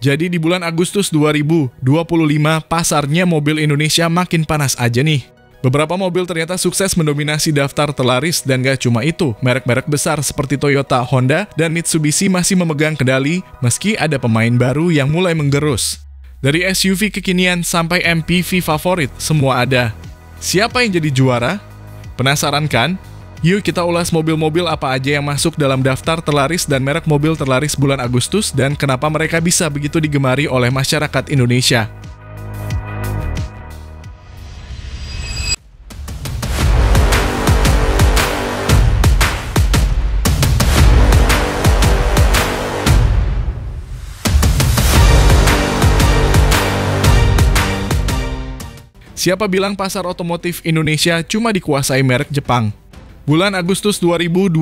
Jadi di bulan Agustus 2025, pasarnya mobil Indonesia makin panas aja nih. Beberapa mobil ternyata sukses mendominasi daftar terlaris, dan gak cuma itu, merek-merek besar seperti Toyota, Honda, dan Mitsubishi masih memegang kendali meski ada pemain baru yang mulai menggerus. Dari SUV kekinian sampai MPV favorit, semua ada. Siapa yang jadi juara? Penasaran kan? Yuk kita ulas mobil-mobil apa aja yang masuk dalam daftar terlaris dan merek mobil terlaris bulan Agustus dan kenapa mereka bisa begitu digemari oleh masyarakat Indonesia. Siapa bilang pasar otomotif Indonesia cuma dikuasai merek Jepang? Bulan Agustus 2025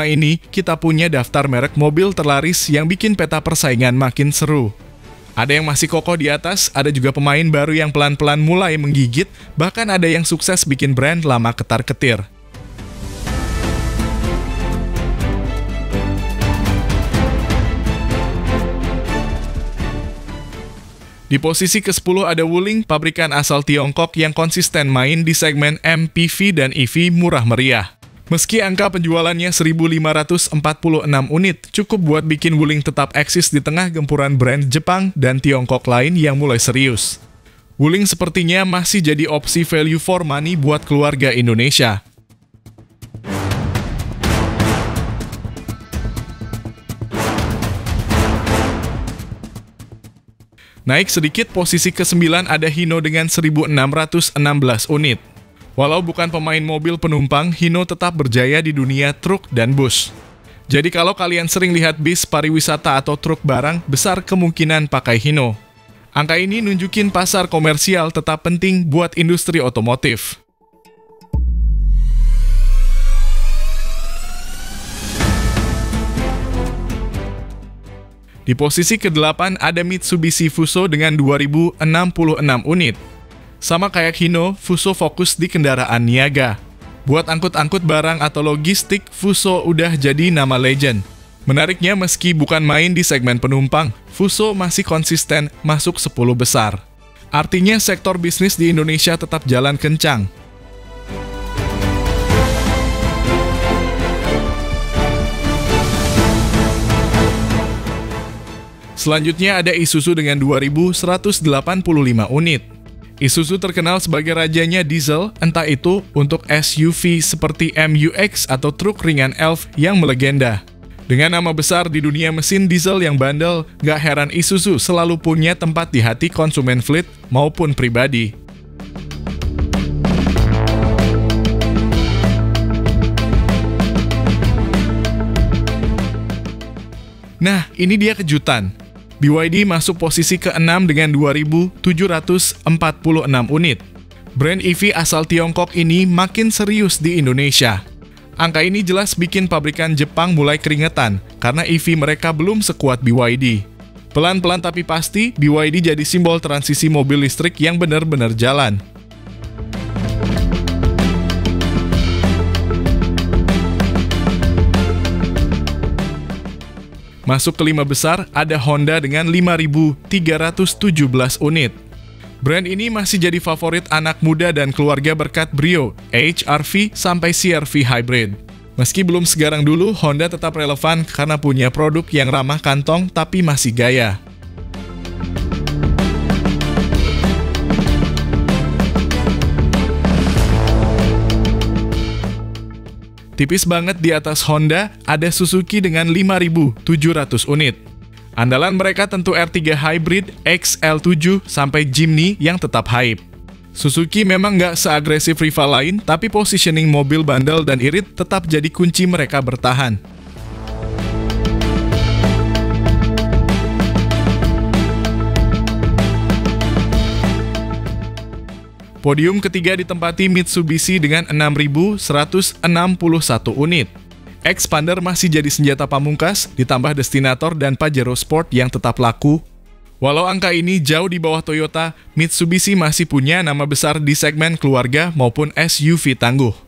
ini, kita punya daftar merek mobil terlaris yang bikin peta persaingan makin seru. Ada yang masih kokoh di atas, ada juga pemain baru yang pelan-pelan mulai menggigit, bahkan ada yang sukses bikin brand lama ketar-ketir. Di posisi ke-10 ada Wuling, pabrikan asal Tiongkok yang konsisten main di segmen MPV dan EV murah meriah. Meski angka penjualannya 1.546 unit, cukup buat bikin Wuling tetap eksis di tengah gempuran brand Jepang dan Tiongkok lain yang mulai serius. Wuling sepertinya masih jadi opsi value for money buat keluarga Indonesia. Naik sedikit, posisi ke-9 ada Hino dengan 1.616 unit. Walau bukan pemain mobil penumpang, Hino tetap berjaya di dunia truk dan bus. Jadi kalau kalian sering lihat bis pariwisata atau truk barang, besar kemungkinan pakai Hino. Angka ini nunjukin pasar komersial tetap penting buat industri otomotif. Di posisi ke-8 ada Mitsubishi Fuso dengan 2.066 unit. Sama kayak Hino, Fuso fokus di kendaraan niaga. Buat angkut-angkut barang atau logistik, Fuso udah jadi nama legend. Menariknya, meski bukan main di segmen penumpang, Fuso masih konsisten masuk 10 besar. Artinya sektor bisnis di Indonesia tetap jalan kencang. Selanjutnya ada Isuzu dengan 2.185 unit. Isuzu terkenal sebagai rajanya diesel, entah itu untuk SUV seperti MU-X atau truk ringan Elf yang melegenda. Dengan nama besar di dunia mesin diesel yang bandel, gak heran Isuzu selalu punya tempat di hati konsumen fleet maupun pribadi. Nah, ini dia kejutan. BYD masuk posisi ke-6 dengan 2.746 unit. Brand EV asal Tiongkok ini makin serius di Indonesia. Angka ini jelas bikin pabrikan Jepang mulai keringetan, karena EV mereka belum sekuat BYD. Pelan-pelan tapi pasti, BYD jadi simbol transisi mobil listrik yang benar-benar jalan. Masuk ke 5 besar, ada Honda dengan 5.317 unit. Brand ini masih jadi favorit anak muda dan keluarga berkat Brio, HR-V, sampai CR-V Hybrid. Meski belum segarang dulu, Honda tetap relevan karena punya produk yang ramah kantong tapi masih gaya. Tipis banget di atas Honda, ada Suzuki dengan 5.700 unit. Andalan mereka tentu R3 Hybrid, XL7, sampai Jimny yang tetap hype. Suzuki memang nggak seagresif rival lain, tapi positioning mobil bandel dan irit tetap jadi kunci mereka bertahan. Podium ketiga ditempati Mitsubishi dengan 6.161 unit. Expander masih jadi senjata pamungkas, ditambah Destinator dan Pajero Sport yang tetap laku. Walau angka ini jauh di bawah Toyota, Mitsubishi masih punya nama besar di segmen keluarga maupun SUV tangguh.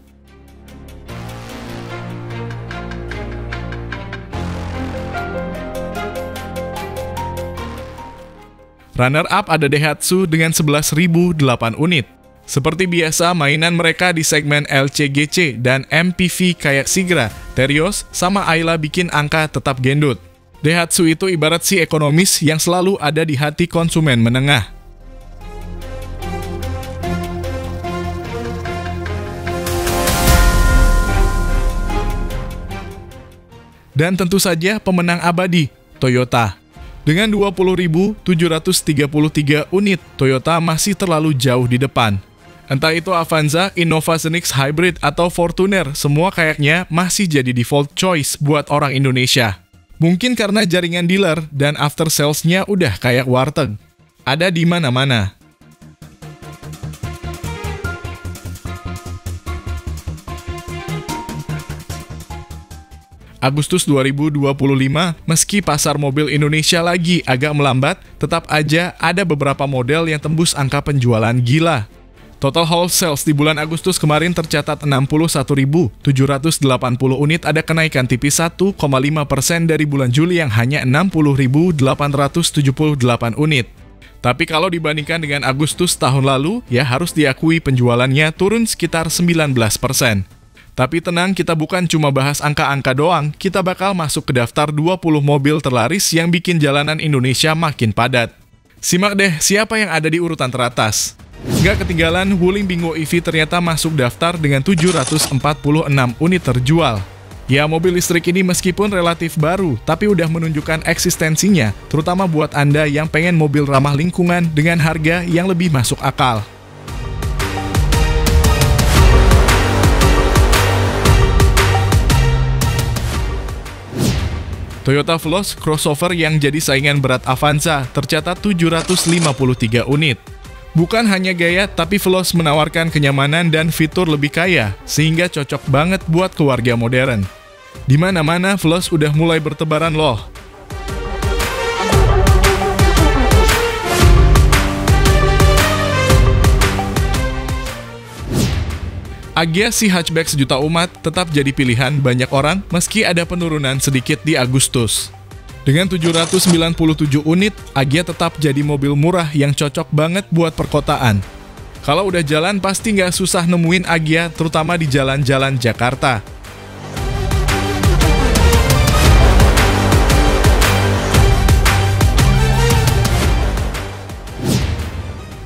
Runner-up ada Daihatsu dengan 11.008 unit. Seperti biasa, mainan mereka di segmen LCGC dan MPV kayak Sigra, Terios, sama Ayla bikin angka tetap gendut. Daihatsu itu ibarat si ekonomis yang selalu ada di hati konsumen menengah. Dan tentu saja pemenang abadi, Toyota. Dengan 20.733 unit, Toyota masih terlalu jauh di depan. Entah itu Avanza, Innova Zenix Hybrid, atau Fortuner, semua kayaknya masih jadi default choice buat orang Indonesia. Mungkin karena jaringan dealer dan after sales-nya udah kayak warteg. Ada di mana-mana. Agustus 2025, meski pasar mobil Indonesia lagi agak melambat, tetap aja ada beberapa model yang tembus angka penjualan gila. Total wholesales di bulan Agustus kemarin tercatat 61.780 unit, ada kenaikan tipis 1,5% dari bulan Juli yang hanya 60.878 unit. Tapi kalau dibandingkan dengan Agustus tahun lalu, ya harus diakui penjualannya turun sekitar 19%. Tapi tenang, kita bukan cuma bahas angka-angka doang, kita bakal masuk ke daftar 20 mobil terlaris yang bikin jalanan Indonesia makin padat. Simak deh siapa yang ada di urutan teratas. Nggak ketinggalan, Wuling Bingo EV ternyata masuk daftar dengan 746 unit terjual. Ya, mobil listrik ini meskipun relatif baru, tapi udah menunjukkan eksistensinya, terutama buat Anda yang pengen mobil ramah lingkungan dengan harga yang lebih masuk akal. Toyota Veloz crossover yang jadi saingan berat Avanza tercatat 753 unit. Bukan hanya gaya, tapi Veloz menawarkan kenyamanan dan fitur lebih kaya, sehingga cocok banget buat keluarga modern. Di mana-mana Veloz udah mulai bertebaran loh. Agya si hatchback sejuta umat tetap jadi pilihan banyak orang meski ada penurunan sedikit di Agustus. Dengan 797 unit, Agya tetap jadi mobil murah yang cocok banget buat perkotaan. Kalau udah jalan pasti nggak susah nemuin Agya, terutama di jalan-jalan Jakarta.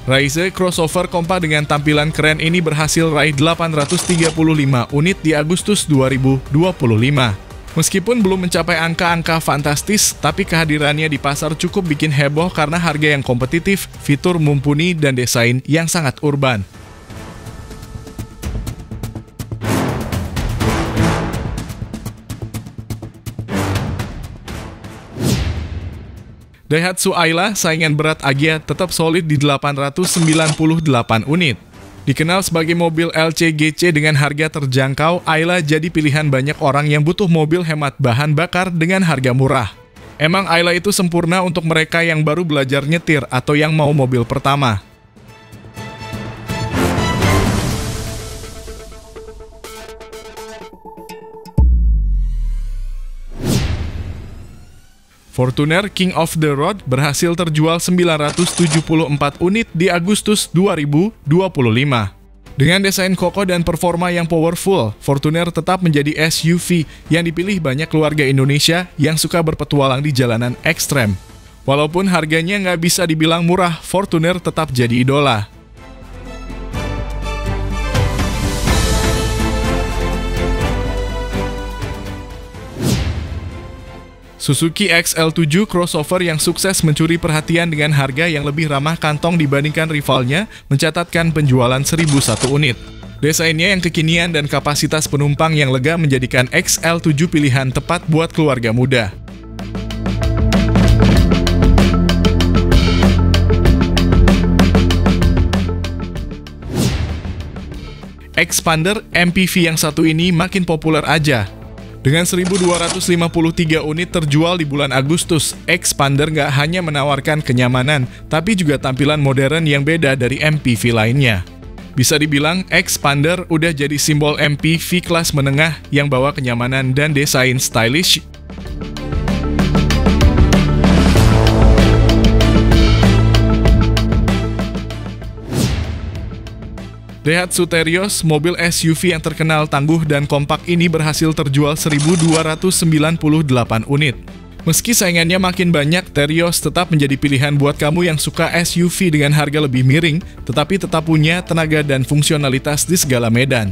Raize crossover kompak dengan tampilan keren ini berhasil raih 835 unit di Agustus 2025. Meskipun belum mencapai angka-angka fantastis, tapi kehadirannya di pasar cukup bikin heboh karena harga yang kompetitif, fitur mumpuni, dan desain yang sangat urban. Daihatsu Ayla, saingan berat Agya, tetap solid di 898 unit. Dikenal sebagai mobil LCGC dengan harga terjangkau, Ayla jadi pilihan banyak orang yang butuh mobil hemat bahan bakar dengan harga murah. Emang Ayla itu sempurna untuk mereka yang baru belajar nyetir atau yang mau mobil pertama. Fortuner King of the Road berhasil terjual 974 unit di Agustus 2025. Dengan desain kokoh dan performa yang powerful, Fortuner tetap menjadi SUV yang dipilih banyak keluarga Indonesia yang suka berpetualang di jalanan ekstrem. Walaupun harganya nggak bisa dibilang murah, Fortuner tetap jadi idola. Suzuki XL7 crossover yang sukses mencuri perhatian dengan harga yang lebih ramah kantong dibandingkan rivalnya mencatatkan penjualan 1.001 unit. Desainnya yang kekinian dan kapasitas penumpang yang lega menjadikan XL7 pilihan tepat buat keluarga muda. Xpander MPV yang satu ini makin populer aja. Dengan 1.253 unit terjual di bulan Agustus, Xpander nggak hanya menawarkan kenyamanan, tapi juga tampilan modern yang beda dari MPV lainnya. Bisa dibilang, Xpander udah jadi simbol MPV kelas menengah yang bawa kenyamanan dan desain stylish. Daihatsu Terios, mobil SUV yang terkenal tangguh dan kompak ini berhasil terjual 1.298 unit. Meski saingannya makin banyak, Terios tetap menjadi pilihan buat kamu yang suka SUV dengan harga lebih miring, tetapi tetap punya tenaga dan fungsionalitas di segala medan.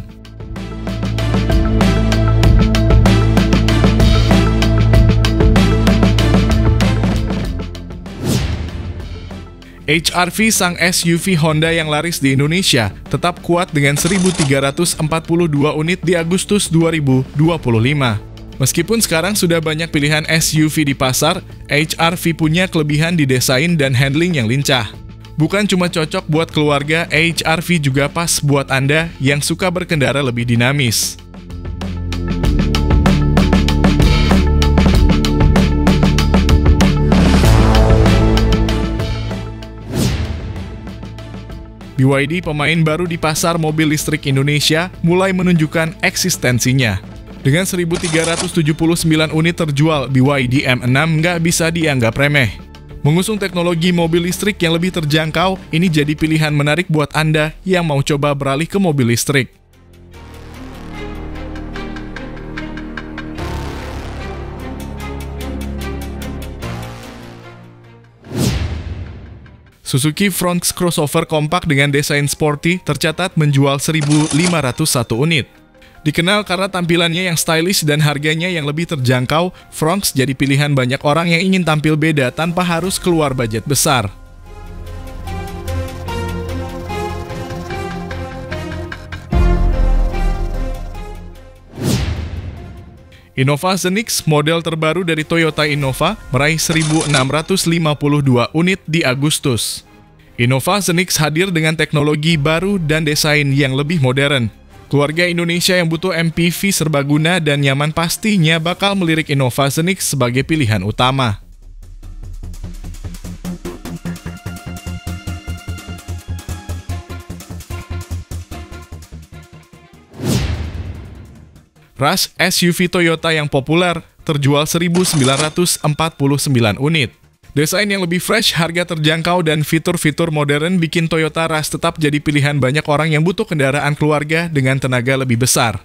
HR-V, sang SUV Honda yang laris di Indonesia, tetap kuat dengan 1.342 unit di Agustus 2025. Meskipun sekarang sudah banyak pilihan SUV di pasar, HR-V punya kelebihan di desain dan handling yang lincah. Bukan cuma cocok buat keluarga, HR-V juga pas buat Anda yang suka berkendara lebih dinamis. BYD, pemain baru di pasar mobil listrik Indonesia, mulai menunjukkan eksistensinya. Dengan 1.379 unit terjual, BYD M6 nggak bisa dianggap remeh. Mengusung teknologi mobil listrik yang lebih terjangkau, ini jadi pilihan menarik buat Anda yang mau coba beralih ke mobil listrik. Suzuki Fronx crossover kompak dengan desain sporty tercatat menjual 1.501 unit. Dikenal karena tampilannya yang stylish dan harganya yang lebih terjangkau, Fronx jadi pilihan banyak orang yang ingin tampil beda tanpa harus keluar budget besar. Innova Zenix, model terbaru dari Toyota Innova, meraih 1.652 unit di Agustus. Innova Zenix hadir dengan teknologi baru dan desain yang lebih modern. Keluarga Indonesia yang butuh MPV serbaguna dan nyaman pastinya bakal melirik Innova Zenix sebagai pilihan utama. Rush, SUV Toyota yang populer, terjual 1.949 unit. Desain yang lebih fresh, harga terjangkau, dan fitur-fitur modern bikin Toyota Rush tetap jadi pilihan banyak orang yang butuh kendaraan keluarga dengan tenaga lebih besar.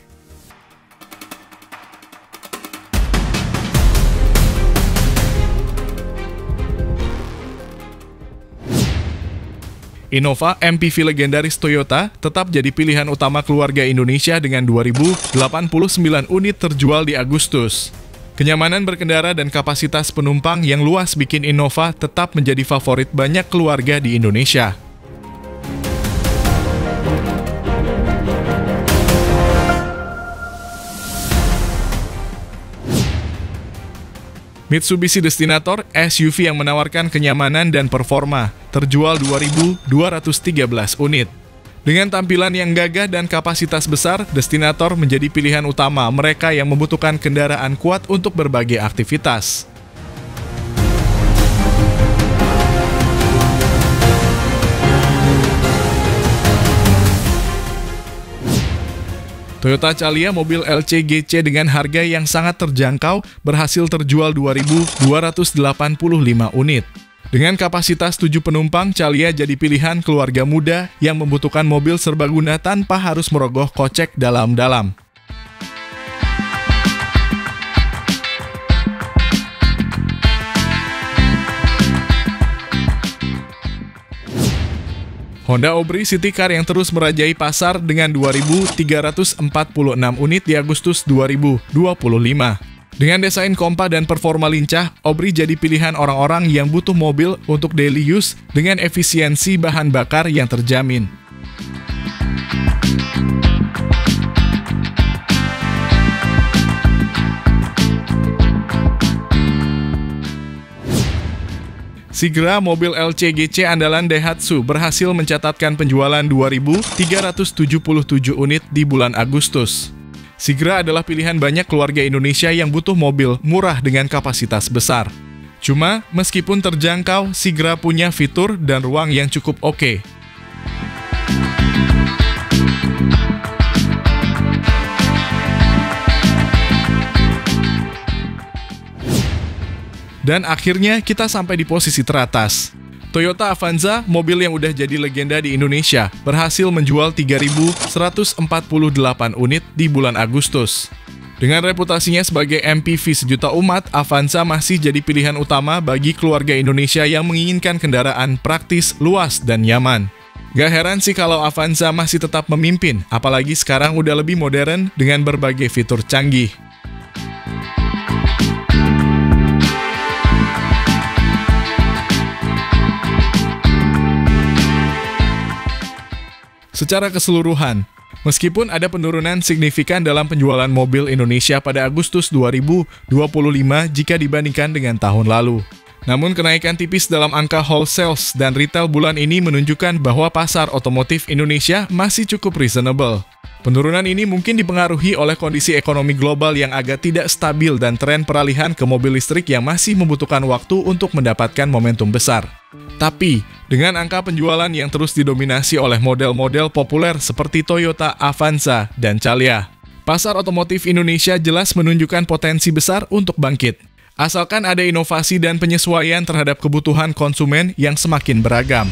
Innova, MPV legendaris Toyota, tetap jadi pilihan utama keluarga Indonesia dengan 2.089 unit terjual di Agustus. Kenyamanan berkendara dan kapasitas penumpang yang luas bikin Innova tetap menjadi favorit banyak keluarga di Indonesia. Mitsubishi Destinator, SUV yang menawarkan kenyamanan dan performa, terjual 2.213 unit. Dengan tampilan yang gagah dan kapasitas besar, Destinator menjadi pilihan utama mereka yang membutuhkan kendaraan kuat untuk berbagai aktivitas. Toyota Calya, mobil LCGC dengan harga yang sangat terjangkau, berhasil terjual 2.285 unit. Dengan kapasitas 7 penumpang, Calya jadi pilihan keluarga muda yang membutuhkan mobil serbaguna tanpa harus merogoh kocek dalam-dalam. Honda Aubrey City Car yang terus merajai pasar dengan 2.346 unit di Agustus 2025. Dengan desain kompak dan performa lincah, Aubrey jadi pilihan orang-orang yang butuh mobil untuk daily use dengan efisiensi bahan bakar yang terjamin. Sigra, mobil LCGC andalan Daihatsu, berhasil mencatatkan penjualan 2.377 unit di bulan Agustus. Sigra adalah pilihan banyak keluarga Indonesia yang butuh mobil murah dengan kapasitas besar. Cuma, meskipun terjangkau, Sigra punya fitur dan ruang yang cukup oke. Dan akhirnya kita sampai di posisi teratas. Toyota Avanza, mobil yang udah jadi legenda di Indonesia, berhasil menjual 3.148 unit di bulan Agustus. Dengan reputasinya sebagai MPV sejuta umat, Avanza masih jadi pilihan utama bagi keluarga Indonesia yang menginginkan kendaraan praktis, luas, dan nyaman. Gak heran sih kalau Avanza masih tetap memimpin, apalagi sekarang udah lebih modern dengan berbagai fitur canggih. Secara keseluruhan, meskipun ada penurunan signifikan dalam penjualan mobil Indonesia pada Agustus 2025 jika dibandingkan dengan tahun lalu. Namun kenaikan tipis dalam angka wholesales dan retail bulan ini menunjukkan bahwa pasar otomotif Indonesia masih cukup reasonable. Penurunan ini mungkin dipengaruhi oleh kondisi ekonomi global yang agak tidak stabil dan tren peralihan ke mobil listrik yang masih membutuhkan waktu untuk mendapatkan momentum besar. Tapi, dengan angka penjualan yang terus didominasi oleh model-model populer seperti Toyota Avanza dan Calya, pasar otomotif Indonesia jelas menunjukkan potensi besar untuk bangkit. Asalkan ada inovasi dan penyesuaian terhadap kebutuhan konsumen yang semakin beragam.